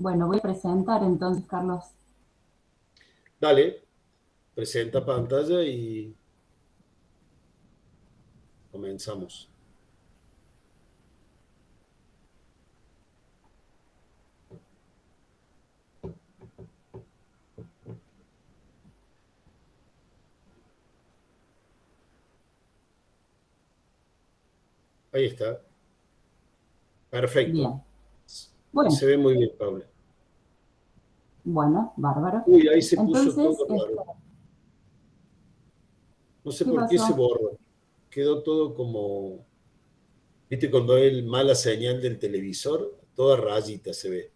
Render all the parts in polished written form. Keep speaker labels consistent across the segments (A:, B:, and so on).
A: Bueno, voy a presentar entonces, Carlos.
B: Dale, presenta pantalla y comenzamos. Ahí está. Perfecto.
A: Bien. Bueno,
B: Se ve muy bien, Paula.
A: bueno, bárbaro.
B: Uy, ahí se puso todo
A: Entonces,
B: raro. No sé
A: ¿qué
B: por qué se
A: pasó?
B: borró. Quedó todo como, ¿viste cuando hay mala señal del televisor? Toda rayita se ve.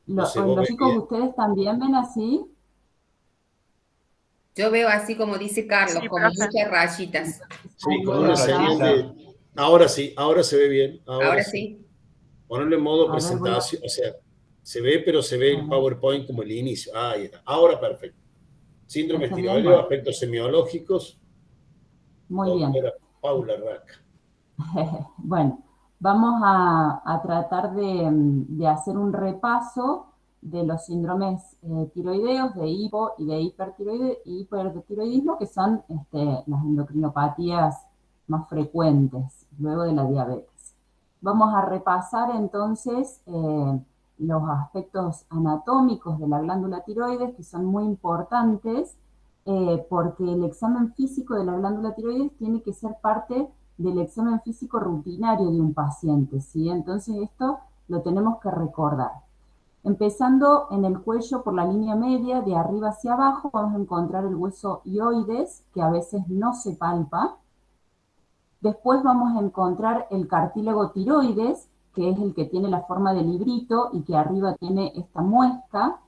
B: No sé, ¿vos
A: ¿Los
B: ves
A: chicos
B: bien?
A: ustedes también ven así?
C: Yo veo así como dice Carlos,
D: Sí,
C: como
D: profe.
C: muchas rayitas.
A: Entonces,
B: Sí, con
A: salgo
B: una
A: de acá.
B: señal
E: Rayita.
B: de... Ahora sí, ahora se ve bien, ahora
C: Ahora
B: sí.
C: sí.
B: Ponerle en modo
A: A ver, voy a...
B: presentación, o sea, se ve, pero se ve
A: A
B: el
A: ver,
B: PowerPoint como el inicio. Ah, ahí está. Ahora perfecto. Síndrome
A: ¿está bien?
B: tiroideo,
A: Bueno,
B: aspectos semiológicos,
A: muy bien.
B: doctora Paula Raca.
A: Bueno, vamos a tratar de hacer un repaso de los síndromes tiroideos, de hipo y de hipertiroidismo, que son las endocrinopatías más frecuentes luego de la diabetes. Vamos a repasar entonces los aspectos anatómicos de la glándula tiroides, que son muy importantes, porque el examen físico de la glándula tiroides tiene que ser parte del examen físico rutinario de un paciente, ¿sí? Entonces esto lo tenemos que recordar. Empezando en el cuello por la línea media, de arriba hacia abajo, vamos a encontrar el hueso hioides, que a veces no se palpa. Después vamos a encontrar el cartílago tiroides, que es el que tiene la forma de librito y que arriba tiene esta muesca,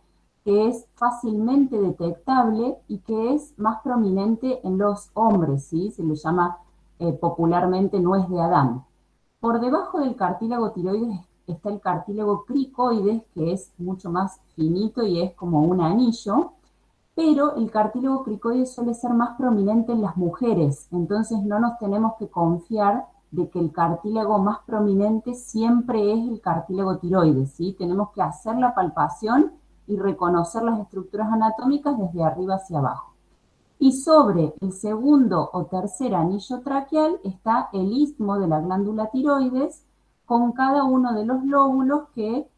A: que es fácilmente detectable y que es más prominente en los hombres, ¿sí? Se le llama popularmente nuez de Adán. Por debajo del cartílago tiroides está el cartílago cricoides, que es mucho más finito y es como un anillo, pero el cartílago cricoide suele ser más prominente en las mujeres, entonces no nos tenemos que confiar de que el cartílago más prominente siempre es el cartílago tiroides, ¿sí? Tenemos que hacer la palpación y reconocer las estructuras anatómicas desde arriba hacia abajo. Y sobre el segundo o tercer anillo traqueal está el istmo de la glándula tiroides, con cada uno de los lóbulos que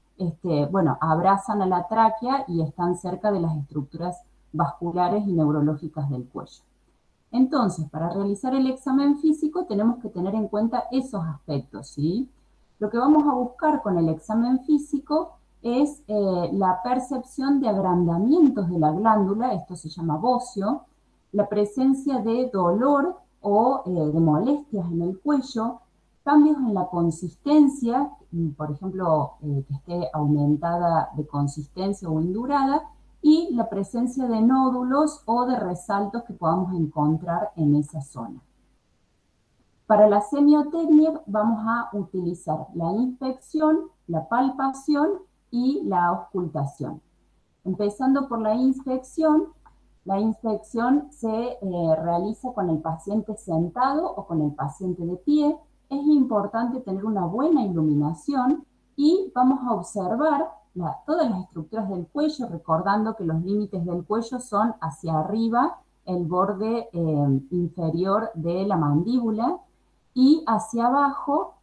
A: abrazan a la tráquea y están cerca de las estructuras vasculares y neurológicas del cuello. Entonces, para realizar el examen físico tenemos que tener en cuenta esos aspectos, ¿sí? Lo que vamos a buscar con el examen físico es la percepción de agrandamientos de la glándula, esto se llama bocio, la presencia de dolor o de molestias en el cuello, cambios en la consistencia, por ejemplo, que esté aumentada de consistencia o indurada, y la presencia de nódulos o de resaltos que podamos encontrar en esa zona. Para la semiotecnia vamos a utilizar la inspección, la palpación y la auscultación. Empezando por la inspección se realiza con el paciente sentado o con el paciente de pie. Es importante tener una buena iluminación y vamos a observar todas las estructuras del cuello, recordando que los límites del cuello son hacia arriba, el borde inferior de la mandíbula, y hacia abajo,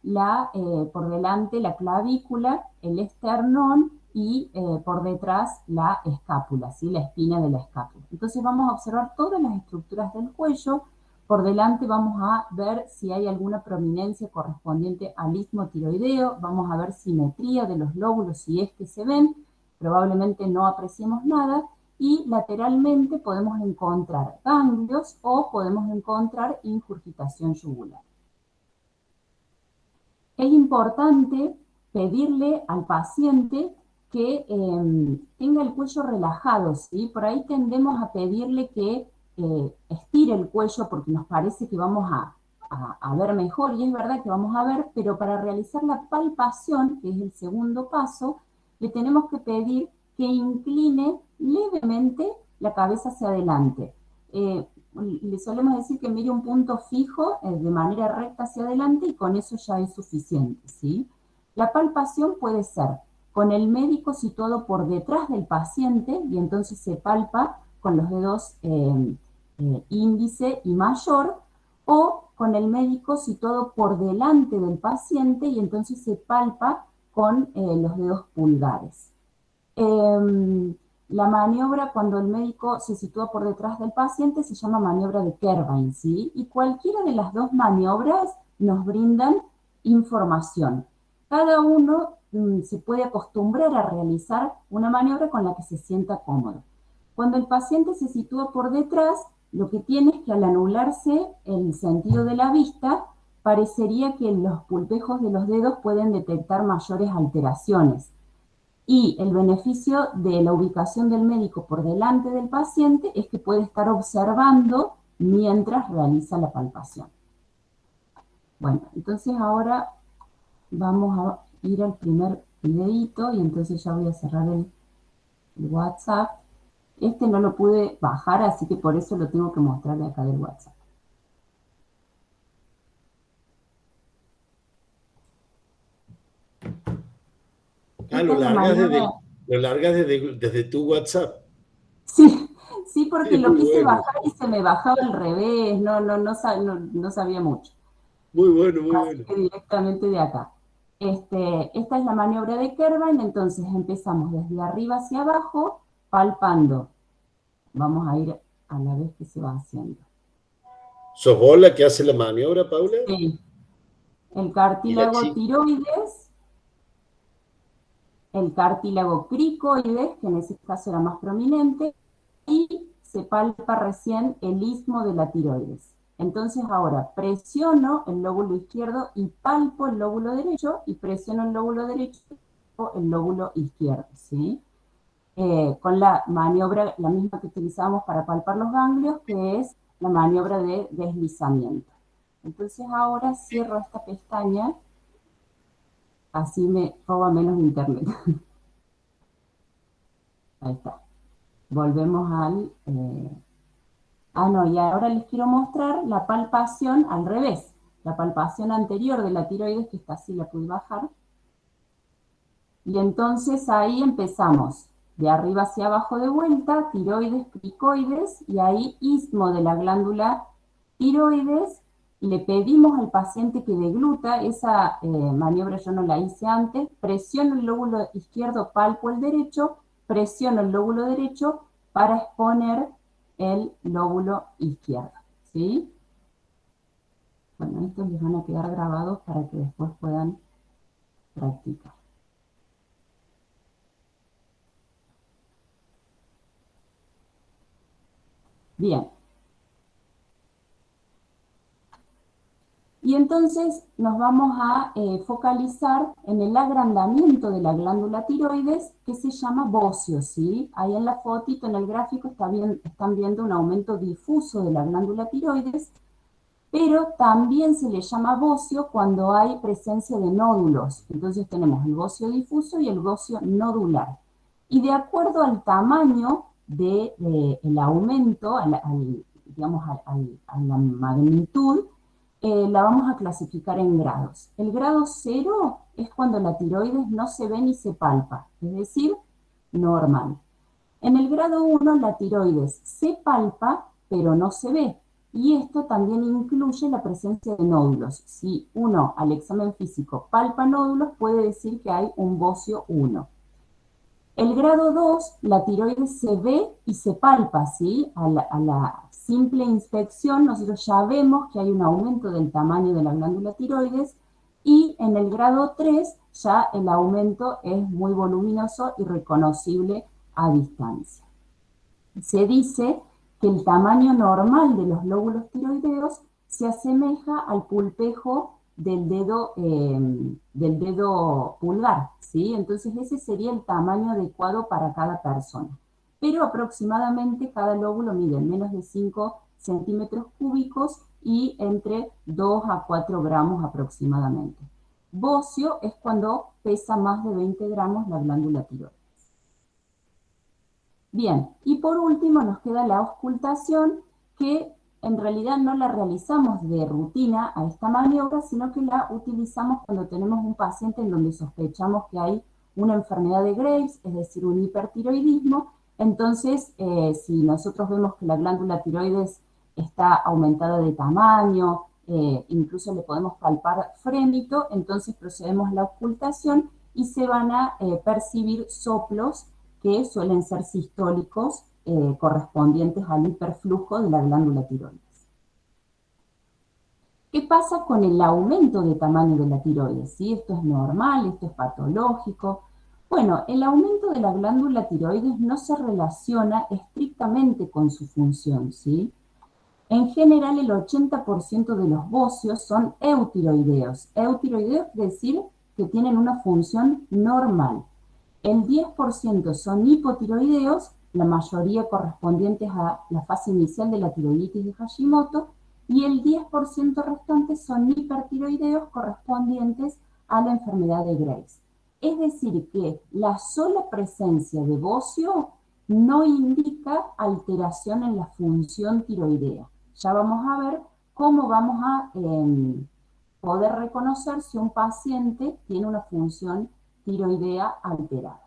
A: por delante, la clavícula, el esternón y por detrás la escápula, ¿sí? La espina de la escápula. Entonces vamos a observar todas las estructuras del cuello. Por delante vamos a ver si hay alguna prominencia correspondiente al istmo tiroideo, vamos a ver simetría de los lóbulos si es que se ven, probablemente no apreciemos nada, y lateralmente podemos encontrar ganglios o podemos encontrar ingurgitación yugular. Es importante pedirle al paciente que tenga el cuello relajado, ¿sí? Por ahí tendemos a pedirle que estire el cuello porque nos parece que vamos a ver mejor, y es verdad que vamos a ver, pero para realizar la palpación, que es el segundo paso, le tenemos que pedir que incline levemente la cabeza hacia adelante. Le solemos decir que mire un punto fijo de manera recta hacia adelante y con eso ya es suficiente, ¿sí? La palpación puede ser con el médico situado por detrás del paciente y entonces se palpa con los dedos índice y mayor, o con el médico situado por delante del paciente y entonces se palpa con los dedos pulgares. La maniobra cuando el médico se sitúa por detrás del paciente se llama maniobra de Kerbein, ¿sí? Y cualquiera de las dos maniobras nos brindan información. Cada uno se puede acostumbrar a realizar una maniobra con la que se sienta cómodo. Cuando el paciente se sitúa por detrás, lo que tiene es que al anularse el sentido de la vista, parecería que los pulpejos de los dedos pueden detectar mayores alteraciones. Y el beneficio de la ubicación del médico por delante del paciente es que puede estar observando mientras realiza la palpación. Bueno, entonces ahora vamos a ir al primer videíto y entonces ya voy a cerrar el WhatsApp. Este no lo pude bajar, así que por eso lo tengo que mostrar de acá del WhatsApp.
B: Lo largas desde tu WhatsApp.
A: Sí, sí, porque
B: Es
A: lo
B: muy
A: quise
B: bueno.
A: bajar y se me bajaba al revés, no sabía mucho.
B: Muy bueno, muy
A: Así
B: bueno.
A: que directamente de acá. Esta es la maniobra de Kerbein, entonces empezamos desde arriba hacia abajo, palpando. Vamos a ir a la vez que se va haciendo.
B: ¿Sos vos la que hace la maniobra, Paula?
A: Sí, el
B: Y la
A: cartílago
B: chica.
A: tiroides, el cartílago cricoides, que en ese caso era más prominente, y se palpa recién el istmo de la tiroides. Entonces ahora presiono el lóbulo izquierdo y palpo el lóbulo derecho, y presiono el lóbulo derecho y palpo el lóbulo izquierdo, ¿sí? Con la maniobra, la misma que utilizamos para palpar los ganglios, que es la maniobra de deslizamiento. Entonces ahora cierro esta pestaña, así me roba menos internet. Ahí está. Volvemos al... no, y ahora les quiero mostrar la palpación al revés. La palpación anterior de la tiroides, que esta sí la pude bajar. Y entonces ahí empezamos. De arriba hacia abajo de vuelta, tiroides, cricoides, y ahí istmo de la glándula tiroides. Y le pedimos al paciente que degluta, esa maniobra yo no la hice antes, presiono el lóbulo izquierdo, palpo el derecho, presiono el lóbulo derecho para exponer el lóbulo izquierdo, ¿sí? Bueno, estos les van a quedar grabados para que después puedan practicar. Bien. Y entonces nos vamos a focalizar en el agrandamiento de la glándula tiroides, que se llama bocio, ¿sí? Ahí en la fotito, en el gráfico, están viendo un aumento difuso de la glándula tiroides, pero también se le llama bocio cuando hay presencia de nódulos. Entonces tenemos el bocio difuso y el bocio nodular. Y de acuerdo al tamaño del aumento, digamos, a la magnitud, la vamos a clasificar en grados. El grado 0 es cuando la tiroides no se ve ni se palpa, es decir, normal. En el grado 1 la tiroides se palpa, pero no se ve. Y esto también incluye la presencia de nódulos. Si uno al examen físico palpa nódulos, puede decir que hay un bocio 1. El grado 2, la tiroides se ve y se palpa, ¿sí? A la simple inspección nosotros ya vemos que hay un aumento del tamaño de la glándula tiroides, y en el grado 3 ya el aumento es muy voluminoso y reconocible a distancia. Se dice que el tamaño normal de los lóbulos tiroideos se asemeja al pulpejo del dedo pulgar, ¿sí? Entonces ese sería el tamaño adecuado para cada persona. Pero aproximadamente cada lóbulo mide menos de 5 centímetros cúbicos y entre 2 a 4 gramos aproximadamente. Bocio es cuando pesa más de 20 gramos la glándula tiroides. Bien, y por último nos queda la auscultación, que en realidad no la realizamos de rutina a esta maniobra, sino que la utilizamos cuando tenemos un paciente en donde sospechamos que hay una enfermedad de Graves, es decir, un hipertiroidismo. Entonces, si nosotros vemos que la glándula tiroides está aumentada de tamaño, incluso le podemos palpar frémito, entonces procedemos a la ocultación y se van a percibir soplos que suelen ser sistólicos correspondientes al hiperflujo de la glándula tiroides. ¿Qué pasa con el aumento de tamaño de la tiroides? ¿Sí? ¿Esto es normal? ¿Esto es patológico? Bueno, el aumento de la glándula tiroides no se relaciona estrictamente con su función, ¿sí? En general, el 80% de los bocios son eutiroideos. Eutiroideos quiere decir que tienen una función normal. El 10% son hipotiroideos, la mayoría correspondientes a la fase inicial de la tiroiditis de Hashimoto, y el 10% restante son hipertiroideos correspondientes a la enfermedad de Graves. Es decir, que la sola presencia de bocio no indica alteración en la función tiroidea. Ya vamos a ver cómo vamos a poder reconocer si un paciente tiene una función tiroidea alterada.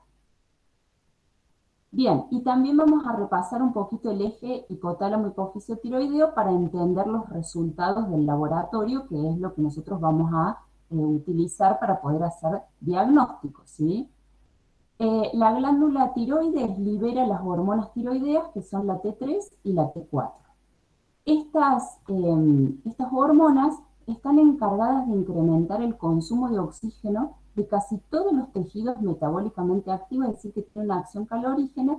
A: Bien, y también vamos a repasar un poquito el eje hipotálamo-hipófisis tiroideo para entender los resultados del laboratorio, que es lo que nosotros vamos a utilizar para poder hacer diagnósticos, ¿sí? La glándula tiroides libera las hormonas tiroideas, que son la T3 y la T4. Estas hormonas están encargadas de incrementar el consumo de oxígeno de casi todos los tejidos metabólicamente activos, es decir, que tienen una acción calorígena,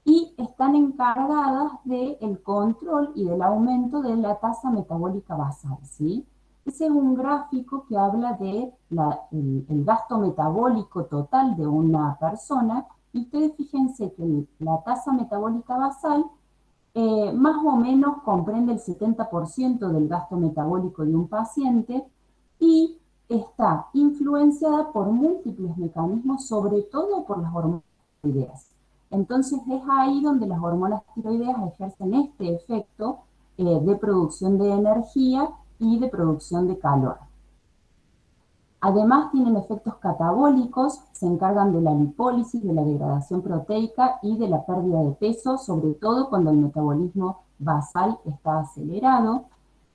A: y están encargadas del control y del aumento de la tasa metabólica basal, ¿sí? Ese es un gráfico que habla de el gasto metabólico total de una persona, y ustedes fíjense que la tasa metabólica basal más o menos comprende el 70% del gasto metabólico de un paciente y está influenciada por múltiples mecanismos, sobre todo por las hormonas tiroideas. Entonces es ahí donde las hormonas tiroideas ejercen este efecto de producción de energía y de producción de calor. Además tienen efectos catabólicos, se encargan de la lipólisis, de la degradación proteica y de la pérdida de peso, sobre todo cuando el metabolismo basal está acelerado.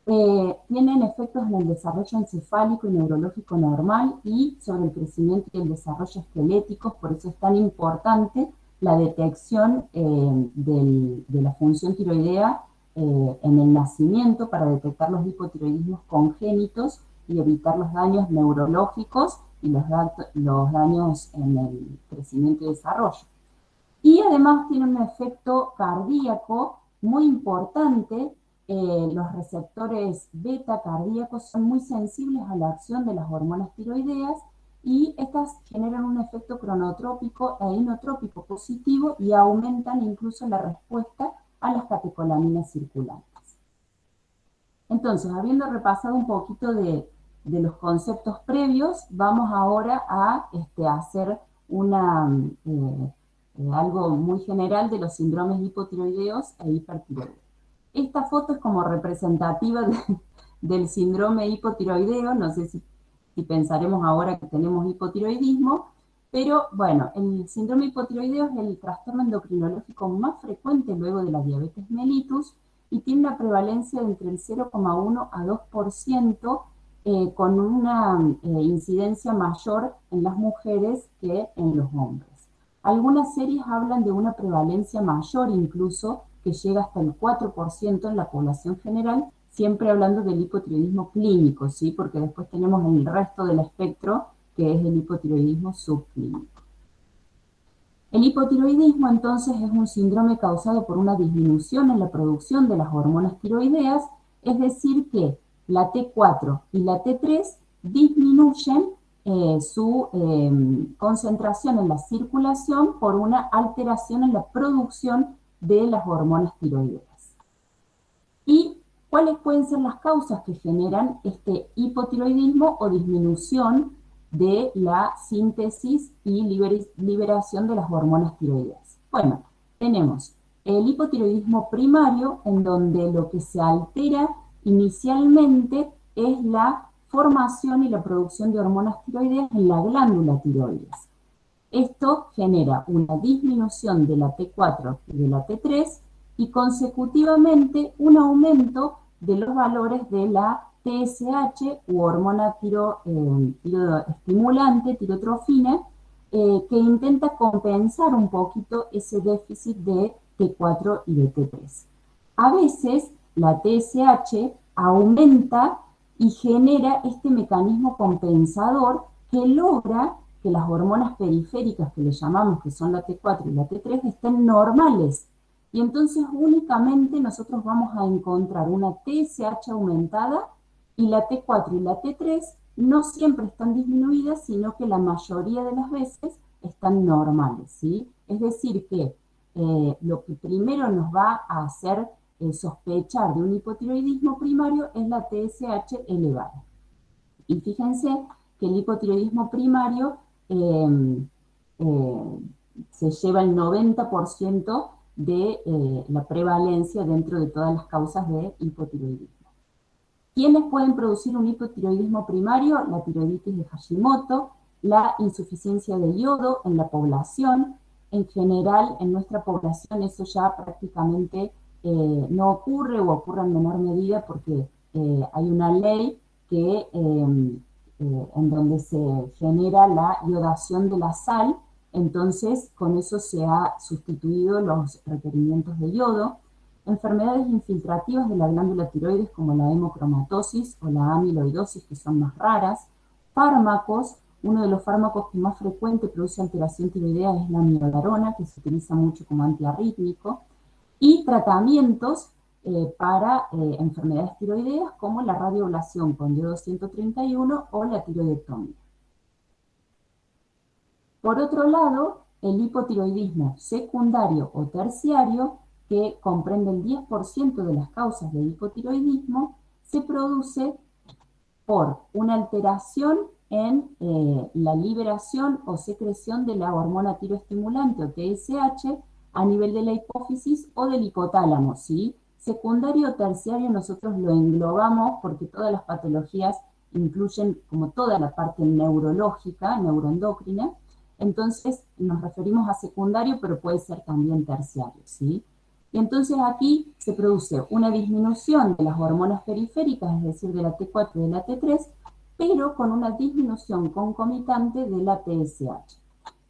A: Tienen efectos en el desarrollo encefálico y neurológico normal y sobre el crecimiento y el desarrollo esquelético, por eso es tan importante la detección de la función tiroidea en el nacimiento para detectar los hipotiroidismos congénitos y evitar los daños neurológicos y los daños en el crecimiento y desarrollo. Y además tiene un efecto cardíaco muy importante. Los receptores beta cardíacos son muy sensibles a la acción de las hormonas tiroideas y estas generan un efecto cronotrópico e inotrópico positivo y aumentan incluso la respuesta a las catecolaminas circulantes. Entonces, habiendo repasado un poquito de los conceptos previos, vamos ahora a hacer algo muy general de los síndromes hipotiroideos e hipertiroideos. Esta foto es como representativa del síndrome hipotiroideo, no sé si pensaremos ahora que tenemos hipotiroidismo, pero bueno, el síndrome hipotiroideo es el trastorno endocrinológico más frecuente luego de la diabetes mellitus y tiene una prevalencia de entre el 0,1 a 2%, con una incidencia mayor en las mujeres que en los hombres. Algunas series hablan de una prevalencia mayor incluso, que llega hasta el 4% en la población general, siempre hablando del hipotiroidismo clínico, ¿sí? Porque después tenemos el resto del espectro, que es el hipotiroidismo subclínico. El hipotiroidismo entonces es un síndrome causado por una disminución en la producción de las hormonas tiroideas, es decir que la T4 y la T3 disminuyen su concentración en la circulación por una alteración en la producción de las hormonas tiroideas. ¿Y cuáles pueden ser las causas que generan este hipotiroidismo o disminución de la síntesis y liberación de las hormonas tiroideas? Bueno, tenemos el hipotiroidismo primario, en donde lo que se altera inicialmente es la formación y la producción de hormonas tiroideas en la glándula tiroides. Esto genera una disminución de la T4 y de la T3 y consecutivamente un aumento de los valores de la TSH u hormona tiroestimulante, tirotrofina, que intenta compensar un poquito ese déficit de T4 y de T3. A veces la TSH aumenta y genera este mecanismo compensador que logra que las hormonas periféricas que le llamamos, que son la T4 y la T3, estén normales. Y entonces únicamente nosotros vamos a encontrar una TSH aumentada y la T4 y la T3 no siempre están disminuidas, sino que la mayoría de las veces están normales, ¿sí? Es decir que lo que primero nos va a hacer sospechar de un hipotiroidismo primario es la TSH elevada. Y fíjense que el hipotiroidismo primario eh, se lleva el 90% de la prevalencia dentro de todas las causas de hipotiroidismo. ¿Quiénes pueden producir un hipotiroidismo primario? La tiroiditis de Hashimoto, la insuficiencia de yodo en la población. En general, en nuestra población eso ya prácticamente no ocurre o ocurre en menor medida porque hay una ley que, en donde se genera la iodación de la sal, entonces con eso se ha sustituido los requerimientos de yodo. Enfermedades infiltrativas de la glándula tiroides como la hemocromatosis o la amiloidosis, que son más raras. Fármacos, uno de los fármacos que más frecuente produce alteración tiroidea es la amiodarona, que se utiliza mucho como antiarrítmico. Y tratamientos para enfermedades tiroideas como la radioablación con yodo 131 o la tiroidectomía. Por otro lado, el hipotiroidismo secundario o terciario, que comprende el 10% de las causas de hipotiroidismo, se produce por una alteración en la liberación o secreción de la hormona tiroestimulante o TSH a nivel de la hipófisis o del hipotálamo, ¿sí? Secundario o terciario nosotros lo englobamos porque todas las patologías incluyen como toda la parte neurológica, neuroendocrina, entonces nos referimos a secundario, pero puede ser también terciario, ¿sí? Y entonces aquí se produce una disminución de las hormonas periféricas, es decir, de la T4 y de la T3, pero con una disminución concomitante de la TSH.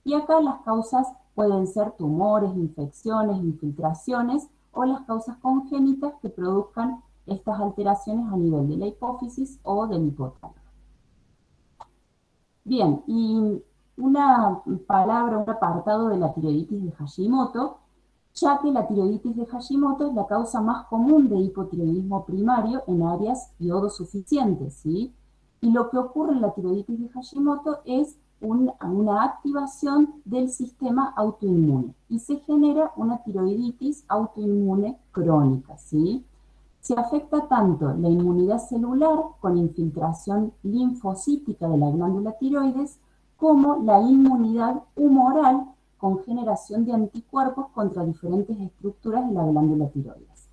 A: Y acá las causas pueden ser tumores, infecciones, infiltraciones o las causas congénitas que produzcan estas alteraciones a nivel de la hipófisis o del hipotálamo. Bien, y una palabra, un apartado de la tiroiditis de Hashimoto, ya que la tiroiditis de Hashimoto es la causa más común de hipotiroidismo primario en áreas iodosuficientes, ¿sí? Y lo que ocurre en la tiroiditis de Hashimoto es una activación del sistema autoinmune y se genera una tiroiditis autoinmune crónica, ¿sí? Se afecta tanto la inmunidad celular con infiltración linfocítica de la glándula tiroides como la inmunidad humoral con generación de anticuerpos contra diferentes estructuras de la glándula tiroides.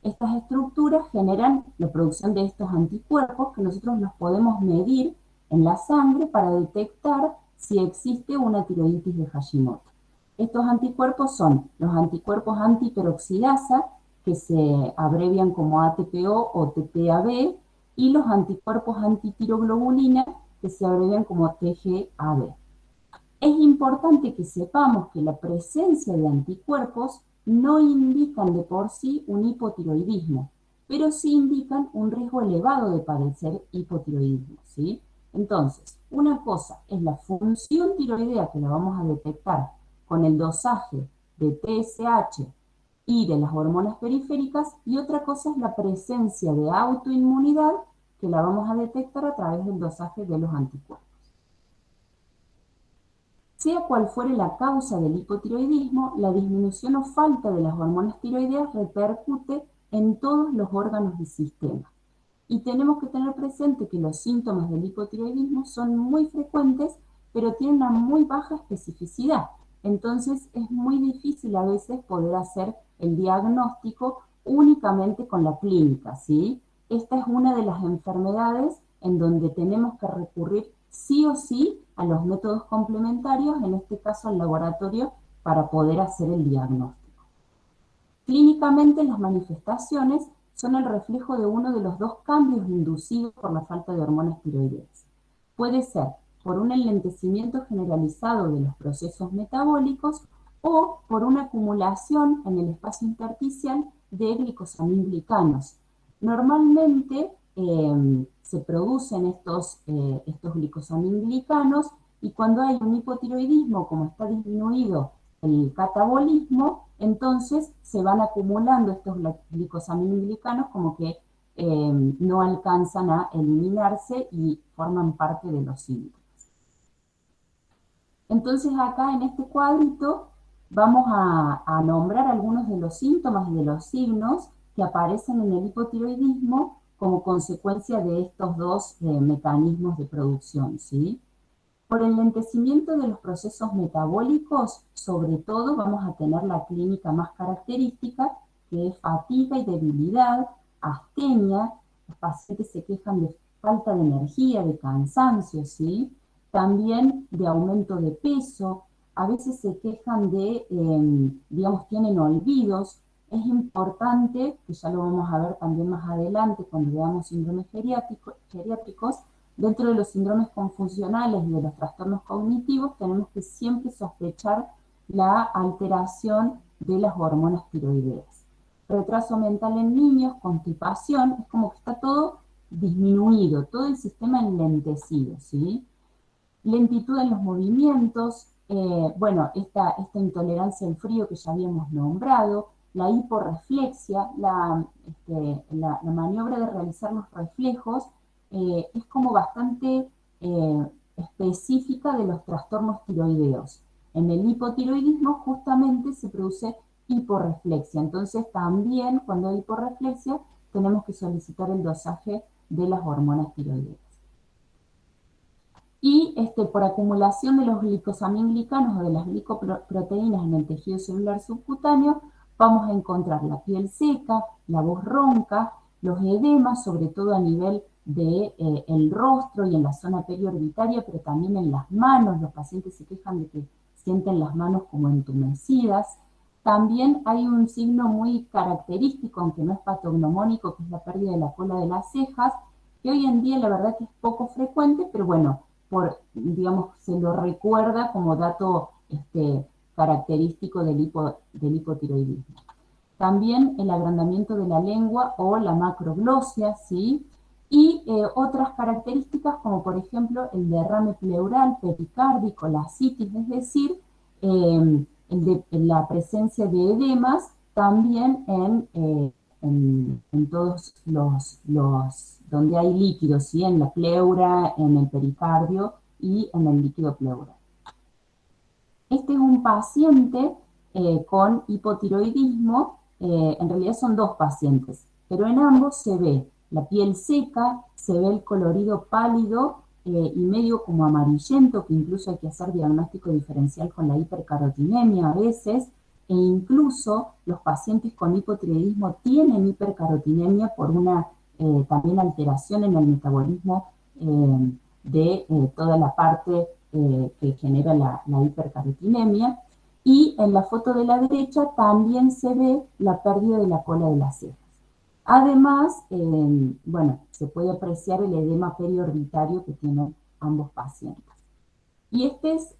A: Estas estructuras generan la producción de estos anticuerpos que nosotros los podemos medir en la sangre para detectar si existe una tiroiditis de Hashimoto. Estos anticuerpos son los anticuerpos antiperoxidasa, que se abrevian como ATPO o TPAB, y los anticuerpos antitiroglobulina, que se abrevian como TGAB. Es importante que sepamos que la presencia de anticuerpos no indican de por sí un hipotiroidismo, pero sí indican un riesgo elevado de padecer hipotiroidismo, ¿sí? Entonces, una cosa es la función tiroidea, que la vamos a detectar con el dosaje de TSH y de las hormonas periféricas, y otra cosa es la presencia de autoinmunidad, que la vamos a detectar a través del dosaje de los anticuerpos. Sea cual fuere la causa del hipotiroidismo, la disminución o falta de las hormonas tiroideas repercute en todos los órganos del sistema. Y tenemos que tener presente que los síntomas del hipotiroidismo son muy frecuentes, pero tienen una muy baja especificidad. Entonces es muy difícil a veces poder hacer el diagnóstico únicamente con la clínica, ¿sí? Esta es una de las enfermedades en donde tenemos que recurrir sí o sí a los métodos complementarios, en este caso al laboratorio, para poder hacer el diagnóstico. Clínicamente, las manifestaciones son el reflejo de uno de los dos cambios inducidos por la falta de hormonas tiroideas. Puede ser por un enlentecimiento generalizado de los procesos metabólicos o por una acumulación en el espacio intersticial de glicosamínglicanos. Normalmente se producen estos glicosamínglicanos y cuando hay un hipotiroidismo, como está disminuido el catabolismo, entonces se van acumulando estos glicosamínglicanos como que no alcanzan a eliminarse y forman parte de los síntomas. Entonces acá en este cuadrito vamos a nombrar algunos de los síntomas y de los signos que aparecen en el hipotiroidismo como consecuencia de estos dos mecanismos de producción, ¿sí? Por el lentecimiento de los procesos metabólicos, sobre todo vamos a tener la clínica más característica, que es fatiga y debilidad, astenia, los pacientes se quejan de falta de energía, de cansancio, ¿sí? También de aumento de peso, a veces se quejan de, digamos, tienen olvidos. Es importante, que ya lo vamos a ver también más adelante cuando veamos síndromes geriátricos, dentro de los síndromes confusionales y de los trastornos cognitivos tenemos que siempre sospechar la alteración de las hormonas tiroideas. Retraso mental en niños, constipación, es como que está todo disminuido, todo el sistema enlentecido, ¿sí? Lentitud en los movimientos, bueno, esta intolerancia al frío que ya habíamos nombrado, la hiporreflexia, la maniobra de realizar los reflejos, es como bastante específica de los trastornos tiroideos. En el hipotiroidismo justamente se produce hiporreflexia, entonces también cuando hay hiporreflexia tenemos que solicitar el dosaje de las hormonas tiroideas. Y por acumulación de los glicosamínglicanos o de las glicoproteínas en el tejido celular subcutáneo, vamos a encontrar la piel seca, la voz ronca, los edemas, sobre todo a nivel del rostro y en la zona periorbitaria, pero también en las manos. Los pacientes se quejan de que sienten las manos como entumecidas. También hay un signo muy característico, aunque no es patognomónico, que es la pérdida de la cola de las cejas, que hoy en día la verdad que es poco frecuente, pero bueno, digamos, se lo recuerda como dato característico del hipotiroidismo. También el agrandamiento de la lengua o la macroglosia, ¿sí? Y otras características como por ejemplo el derrame pleural, pericárdico, la asitis, es decir, la presencia de edemas también en todos los donde hay líquidos, ¿sí? En la pleura, en el pericardio y en el líquido pleural. Este es un paciente con hipotiroidismo, en realidad son dos pacientes, pero en ambos se ve la piel seca, se ve el colorido pálido y medio como amarillento, que incluso hay que hacer diagnóstico diferencial con la hipercarotinemia a veces, e incluso los pacientes con hipotiroidismo tienen hipercarotinemia por una también alteración en el metabolismo de toda la parte que genera la hipercarotinemia. Y en la foto de la derecha también se ve la pérdida de la cola de las cejas. Además, bueno, se puede apreciar el edema periorbitario que tienen ambos pacientes. Y es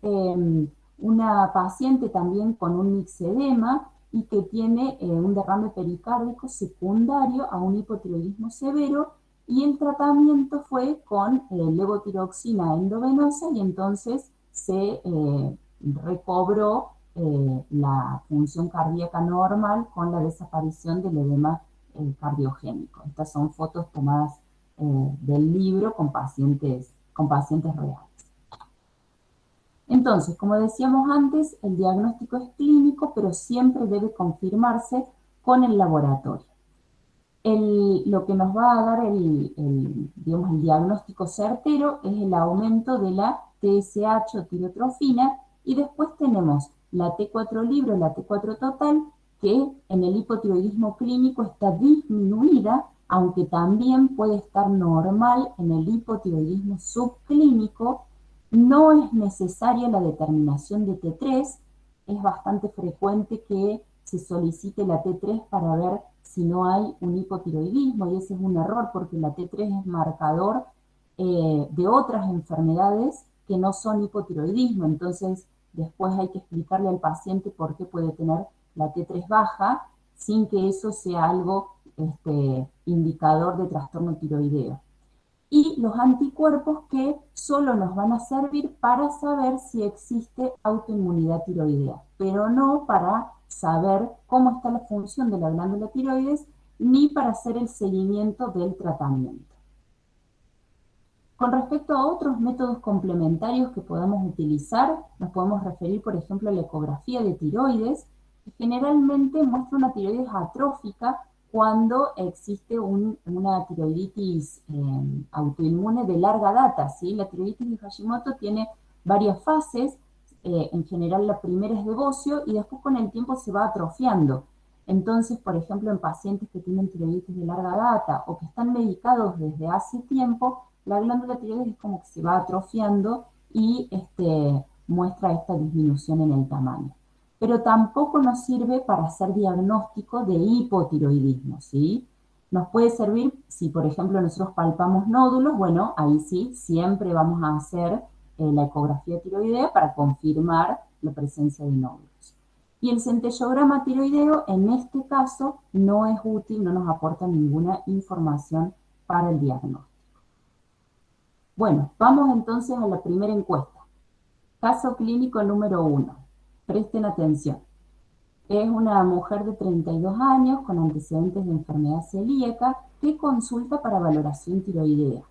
A: una paciente también con un mixedema y que tiene un derrame pericárdico secundario a un hipotiroidismo severo, y el tratamiento fue con levotiroxina endovenosa y entonces se recobró la función cardíaca normal con la desaparición del edema cardiogénico. Estas son fotos tomadas del libro con pacientes reales. Entonces, como decíamos antes, el diagnóstico es clínico, pero siempre debe confirmarse con el laboratorio. Lo que nos va a dar el diagnóstico certero es el aumento de la TSH o tirotrofina, y después tenemos la T4 libre o la T4 total, que en el hipotiroidismo clínico está disminuida, aunque también puede estar normal en el hipotiroidismo subclínico, No es necesaria la determinación de T3, es bastante frecuente que se solicite la T3 para ver si no hay un hipotiroidismo, y ese es un error porque la T3 es marcador de otras enfermedades que no son hipotiroidismo. Entonces después hay que explicarle al paciente por qué puede tener la T3 baja sin que eso sea algo indicador de trastorno tiroideo. Y los anticuerpos que solo nos van a servir para saber si existe autoinmunidad tiroidea, pero no para saber cómo está la función de la glándula tiroides ni para hacer el seguimiento del tratamiento. Con respecto a otros métodos complementarios que podamos utilizar, nos podemos referir, por ejemplo, a la ecografía de tiroides, que generalmente muestra una tiroides atrófica cuando existe una tiroiditis autoinmune de larga data, ¿sí? La tiroiditis de Hashimoto tiene varias fases, en general la primera es de bocio y después con el tiempo se va atrofiando. Entonces, por ejemplo, en pacientes que tienen tiroiditis de larga data o que están medicados desde hace tiempo, la glándula tiroides es como que se va atrofiando y muestra esta disminución en el tamaño. Pero tampoco nos sirve para hacer diagnóstico de hipotiroidismo, ¿sí? Nos puede servir si, por ejemplo, nosotros palpamos nódulos, bueno, ahí sí, siempre vamos a hacer la ecografía tiroidea para confirmar la presencia de nódulos. Y el centellograma tiroideo, en este caso, no es útil, no nos aporta ninguna información para el diagnóstico. Bueno, vamos entonces a la primera encuesta. Caso clínico número 1. Presten atención. Es una mujer de 32 años con antecedentes de enfermedad celíaca que consulta para valoración tiroidea.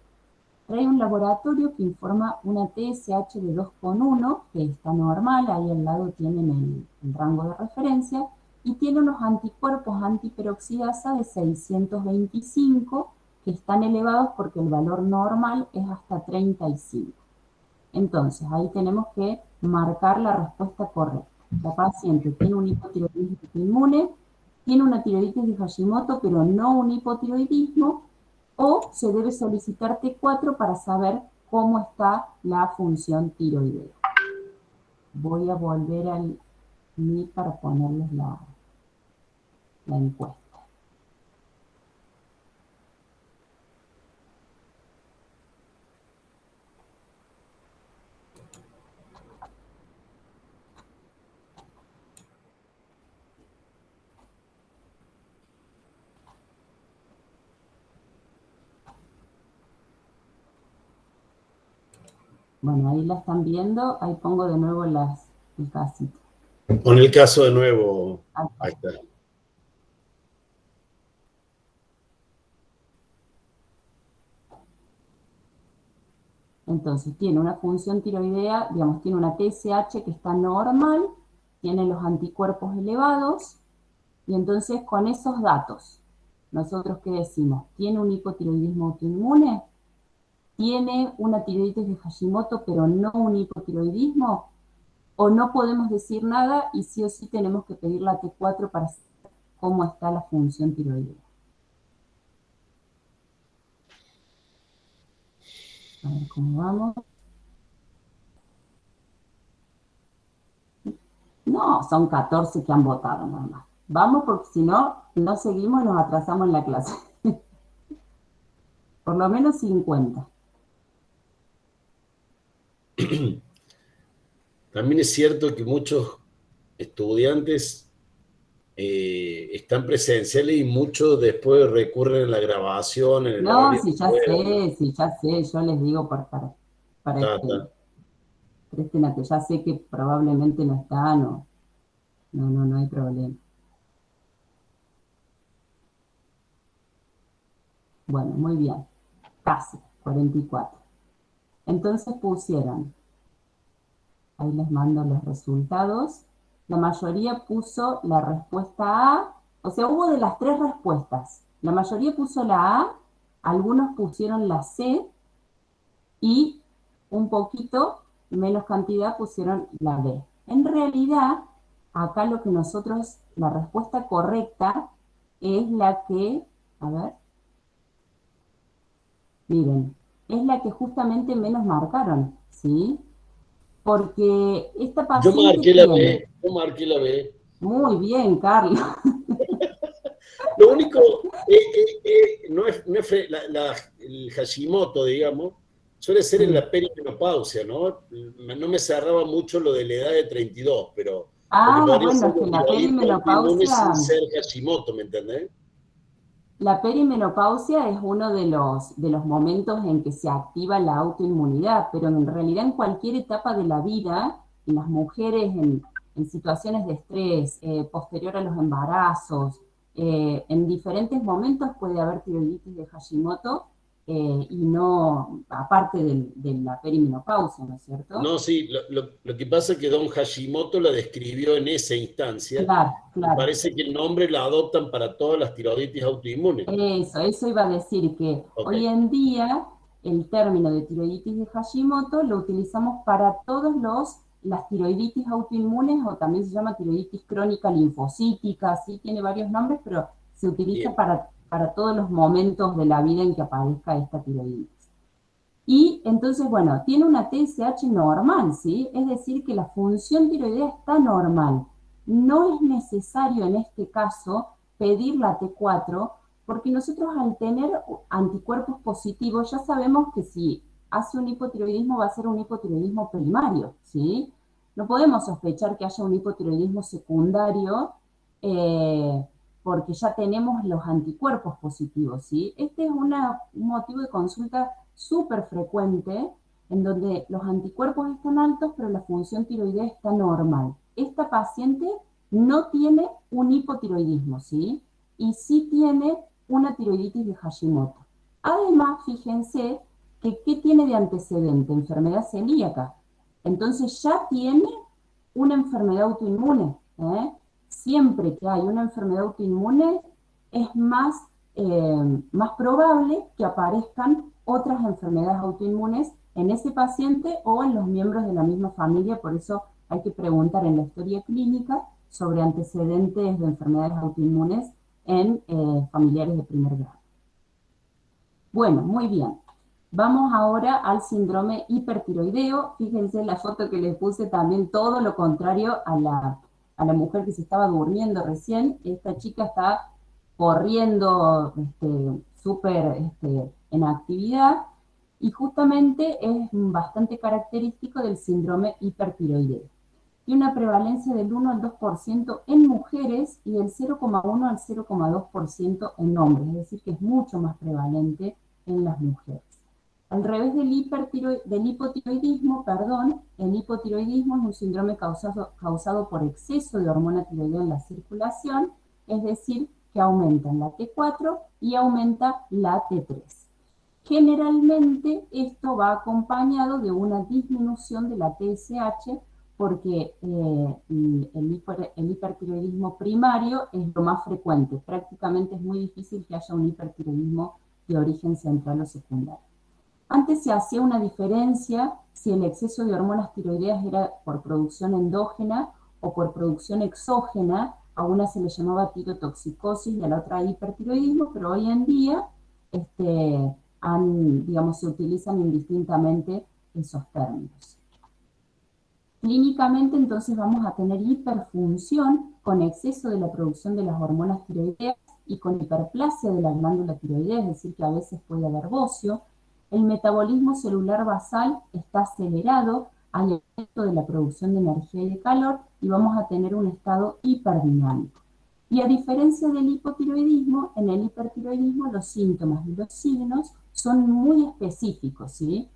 A: Trae un laboratorio que informa una TSH de 2,1, que está normal, ahí al lado tienen el rango de referencia, y tiene unos anticuerpos antiperoxidasa de 625, que están elevados porque el valor normal es hasta 35. Entonces, ahí tenemos que marcar la respuesta correcta. La paciente tiene un hipotiroidismo inmune, tiene una tiroiditis de Hashimoto, pero no un hipotiroidismo, o se debe solicitar T4 para saber cómo está la función tiroidea. Voy a volver al Meet para ponerles la encuesta. Bueno, ahí la están viendo, ahí pongo de nuevo el casito.
B: Pon el caso de nuevo. Ahí está.
A: Entonces tiene una función tiroidea, digamos, tiene una TSH que está normal, tiene los anticuerpos elevados, y entonces con esos datos, nosotros ¿qué decimos? ¿Tiene un hipotiroidismo autoinmune? ¿Tiene una tiroiditis de Hashimoto pero no un hipotiroidismo? ¿O no podemos decir nada y sí o sí tenemos que pedir la T4 para saber cómo está la función tiroidea? A ver cómo vamos. No, son 14 que han votado nada más. Vamos porque si no, no seguimos y nos atrasamos en la clase. Por lo menos 50.
B: También es cierto que muchos estudiantes están presenciales y muchos después recurren a la grabación en el
A: No,
B: horario
A: sí,
B: que puedan.
A: sí, ya sé, yo les digo para
B: Ta, ta.
A: presten atención, ya sé que probablemente no están, no hay problema. Bueno, muy bien, casi, 44. Entonces pusieron, ahí les mando los resultados, la mayoría puso la respuesta A, o sea, hubo de las 3 respuestas, la mayoría puso la A, algunos pusieron la C, y un poquito menos cantidad pusieron la B. En realidad, acá lo que nosotros, la respuesta correcta es la que, a ver, miren, es la que justamente menos marcaron, ¿sí? porque esta
B: Yo
A: paciente
B: marqué la
A: tiene,
B: B, yo marqué la B.
A: muy bien, Carlos,
B: Lo único, el Hashimoto, digamos, suele ser en
A: sí.
B: la perimenopausia, ¿no? No me cerraba mucho lo de la edad de 32, pero porque
A: Ah,
B: podría
A: bueno,
B: ser
A: es que
B: de tiroides autoinmune sin
A: la
B: ser Hashimoto, ¿me entendés?
A: perimenopausia es uno de los momentos en que se activa la autoinmunidad, pero en realidad en cualquier etapa de la vida, en las mujeres en situaciones de estrés, posterior a los embarazos, en diferentes momentos puede haber tiroiditis de Hashimoto y no, aparte de la perimenopausia, ¿no es cierto?
B: No, sí, lo que pasa es que Don Hashimoto la describió en esa instancia
A: Claro,
B: y
A: claro.
B: parece que el nombre la adoptan para todas las tiroiditis autoinmunes.
A: Eso iba a decir que
B: Ok,
A: hoy en día el término de tiroiditis de Hashimoto lo utilizamos para todos las tiroiditis autoinmunes o también se llama tiroiditis crónica linfocítica, sí tiene varios nombres, pero se utiliza
B: bien.
A: para todos los momentos de la vida en que aparezca esta tiroiditis. Y entonces, bueno, tiene una TSH normal, ¿sí? Es decir, que la función tiroidea está normal. No es necesario en este caso pedir la T4, porque nosotros al tener anticuerpos positivos ya sabemos que si hace un hipotiroidismo va a ser un hipotiroidismo primario, ¿sí? No podemos sospechar que haya un hipotiroidismo secundario porque ya tenemos los anticuerpos positivos, ¿sí? Este es un motivo de consulta súper frecuente en donde los anticuerpos están altos, pero la función tiroidea está normal. Esta paciente no tiene un hipotiroidismo, ¿sí? Y sí tiene una tiroiditis de Hashimoto. Además, fíjense que ¿qué tiene de antecedente? Enfermedad celíaca. Entonces ya tiene una enfermedad autoinmune. Siempre que hay una enfermedad autoinmune es más probable que aparezcan otras enfermedades autoinmunes en ese paciente o en los miembros de la misma familia, por eso hay que preguntar en la historia clínica sobre antecedentes de enfermedades autoinmunes en familiares de primer grado. Bueno, muy bien. Vamos ahora al síndrome hipertiroideo. Fíjense la foto que les puse también, todo lo contrario a la mujer que se estaba durmiendo recién. Esta chica está corriendo súper en actividad y justamente es bastante característico del síndrome hipertiroideo. Tiene una prevalencia del 1 al 2% en mujeres y del 0,1 al 0,2% en hombres, es decir, que es mucho más prevalente en las mujeres. Al revés del hipotiroidismo, perdón, el hipotiroidismo es un síndrome causado por exceso de hormona tiroidea en la circulación, es decir, que aumenta la T4 y aumenta la T3. Generalmente esto va acompañado de una disminución de la TSH porque el hipertiroidismo primario es lo más frecuente. Prácticamente es muy difícil que haya un hipertiroidismo de origen central o secundario. Antes se hacía una diferencia si el exceso de hormonas tiroideas era por producción endógena o por producción exógena. A una se le llamaba tirotoxicosis y a la otra hipertiroidismo, pero hoy en día digamos, se utilizan indistintamente esos términos. Clínicamente, entonces, vamos a tener hiperfunción con exceso de la producción de las hormonas tiroideas y con hiperplasia de la glándula tiroidea, es decir, que a veces puede haber bocio. El metabolismo celular basal está acelerado, hay aumento de la producción de energía y de calor y vamos a tener un estado hiperdinámico. Y a diferencia del hipotiroidismo, en el hipertiroidismo los síntomas y los signos son muy específicos, ¿sí?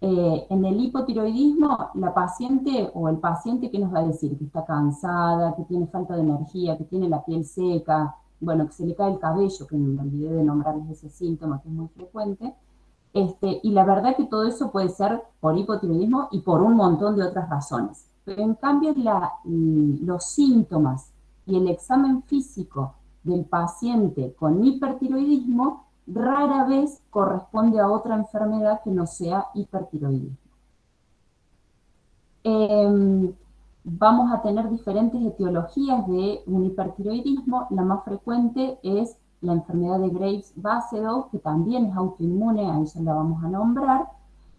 A: En el hipotiroidismo, la paciente o el paciente, ¿qué nos va a decir? Que está cansada, que tiene falta de energía, que tiene la piel seca, bueno, que se le cae el cabello, que me olvidé de nombrarles ese síntoma que es muy frecuente. Y la verdad que todo eso puede ser por hipotiroidismo y por un montón de otras razones. Pero en cambio los síntomas y el examen físico del paciente con hipertiroidismo rara vez corresponde a otra enfermedad que no sea hipertiroidismo. Vamos a tener diferentes etiologías de un hipertiroidismo. La más frecuente es la enfermedad de Graves-Basedow, que también es autoinmune, a ella la vamos a nombrar.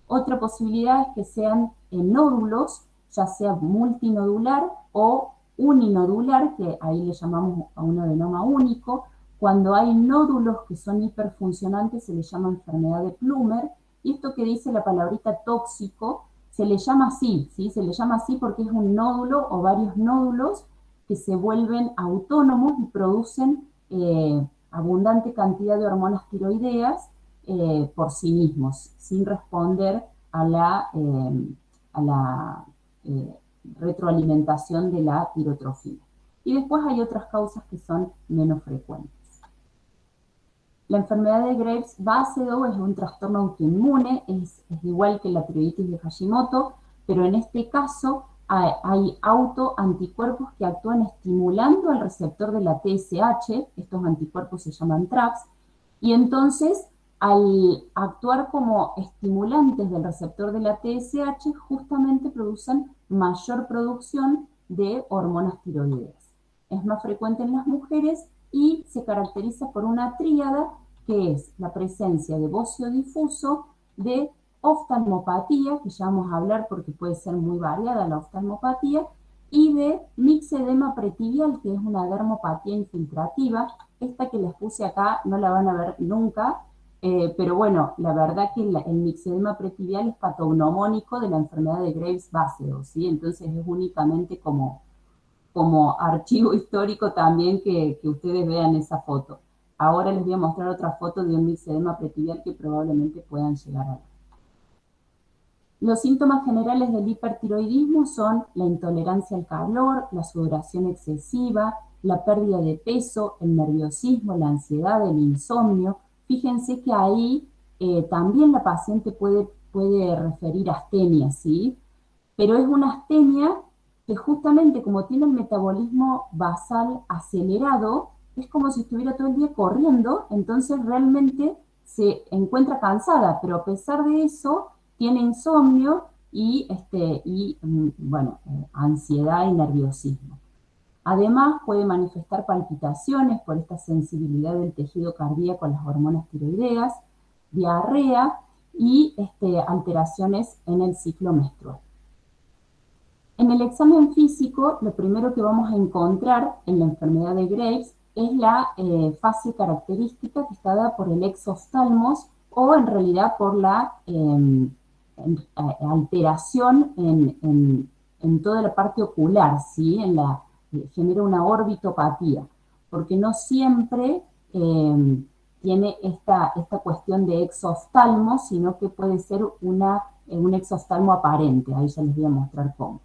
A: Otra posibilidad es que sean nódulos, ya sea multinodular o uninodular, que ahí le llamamos a un adenoma único. Cuando hay nódulos que son hiperfuncionantes se le llama enfermedad de Plummer, y esto que dice la palabrita tóxico se le llama así, ¿sí? Se le llama así porque es un nódulo o varios nódulos que se vuelven autónomos y producen abundante cantidad de hormonas tiroideas por sí mismos, sin responder a la retroalimentación de la tirotrofina. Y después hay otras causas que son menos frecuentes. La enfermedad de Graves-Basedow es un trastorno autoinmune, es igual que la tiroiditis de Hashimoto, pero en este caso hay autoanticuerpos que actúan estimulando al receptor de la TSH, estos anticuerpos se llaman TRAPS, y entonces al actuar como estimulantes del receptor de la TSH, justamente producen mayor producción de hormonas tiroideas. Es más frecuente en las mujeres y se caracteriza por una tríada que es la presencia de bocio difuso, de oftalmopatía, que ya vamos a hablar porque puede ser muy variada la oftalmopatía, y de mixedema pretibial, que es una dermopatía infiltrativa. Esta que les puse acá no la van a ver nunca, pero bueno, la verdad que el mixedema pretibial es patognomónico de la enfermedad de Graves-Basedow, ¿sí? Entonces es únicamente como archivo histórico también que ustedes vean esa foto. Ahora les voy a mostrar otra foto de un mixedema pretibial que probablemente puedan llegar a ver. Los síntomas generales del hipertiroidismo son la intolerancia al calor, la sudoración excesiva, la pérdida de peso, el nerviosismo, la ansiedad, el insomnio. Fíjense que ahí también la paciente puede referir astenia, ¿sí? Pero es una astenia que justamente como tiene el metabolismo basal acelerado, es como si estuviera todo el día corriendo, entonces realmente se encuentra cansada, pero a pesar de eso tiene insomnio y bueno, ansiedad y nerviosismo. Además puede manifestar palpitaciones por esta sensibilidad del tejido cardíaco a las hormonas tiroideas, diarrea y alteraciones en el ciclo menstrual. En el examen físico, lo primero que vamos a encontrar en la enfermedad de Graves es la fase característica que está dada por el exoftalmos o en realidad por la alteración en toda la parte ocular, ¿sí? Genera una orbitopatía, porque no siempre tiene esta cuestión de exoftalmo, sino que puede ser un exoftalmo aparente. Ahí ya les voy a mostrar cómo.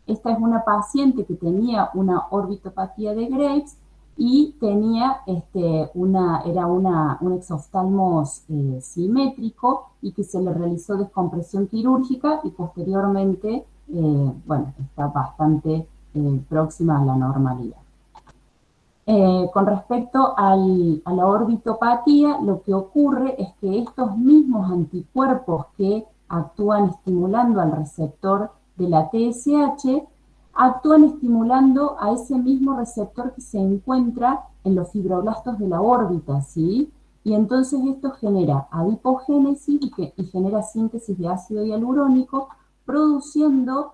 A: Esta es una paciente que tenía una orbitopatía de Graves y tenía un exoftalmos simétrico y que se le realizó descompresión quirúrgica y posteriormente, bueno, está bastante próxima a la normalidad. Con respecto a la orbitopatía, lo que ocurre es que estos mismos anticuerpos que actúan estimulando al receptor de la TSH, actúan estimulando a ese mismo receptor que se encuentra en los fibroblastos de la órbita, ¿sí? Y entonces esto genera adipogénesis y genera síntesis de ácido hialurónico, produciendo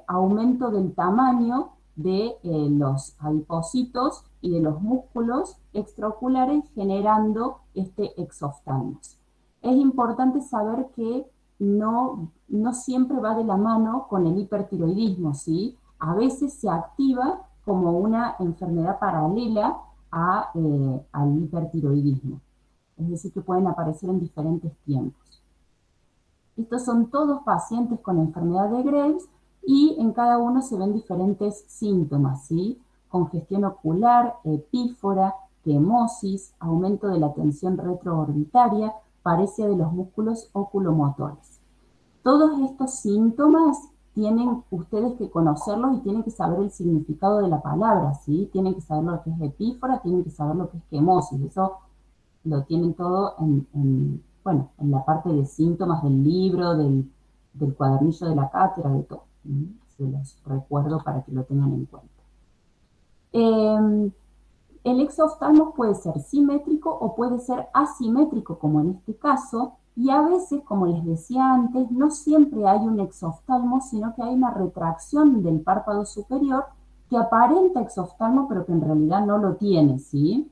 A: aumento del tamaño de los adipocitos y de los músculos extraoculares, generando este exoftalmos. Es importante saber que no siempre va de la mano con el hipertiroidismo, ¿sí? A veces se activa como una enfermedad paralela al hipertiroidismo. Es decir, que pueden aparecer en diferentes tiempos. Estos son todos pacientes con enfermedad de Graves y en cada uno se ven diferentes síntomas, ¿sí? Congestión ocular, epífora, quemosis, aumento de la tensión retroorbitaria, paresia de los músculos oculomotores. Todos estos síntomas tienen ustedes que conocerlos y tienen que saber el significado de la palabra, ¿sí? Tienen que saber lo que es epífora, tienen que saber lo que es quemosis, eso lo tienen todo en la parte de síntomas del libro, del cuadernillo de la cátedra, de todo. Se los recuerdo para que lo tengan en cuenta. El exoftalmos puede ser simétrico o puede ser asimétrico, como en este caso, Y a veces, como les decía antes, no siempre hay un exoftalmo, sino que hay una retracción del párpado superior que aparenta exoftalmo, pero que en realidad no lo tiene, ¿sí?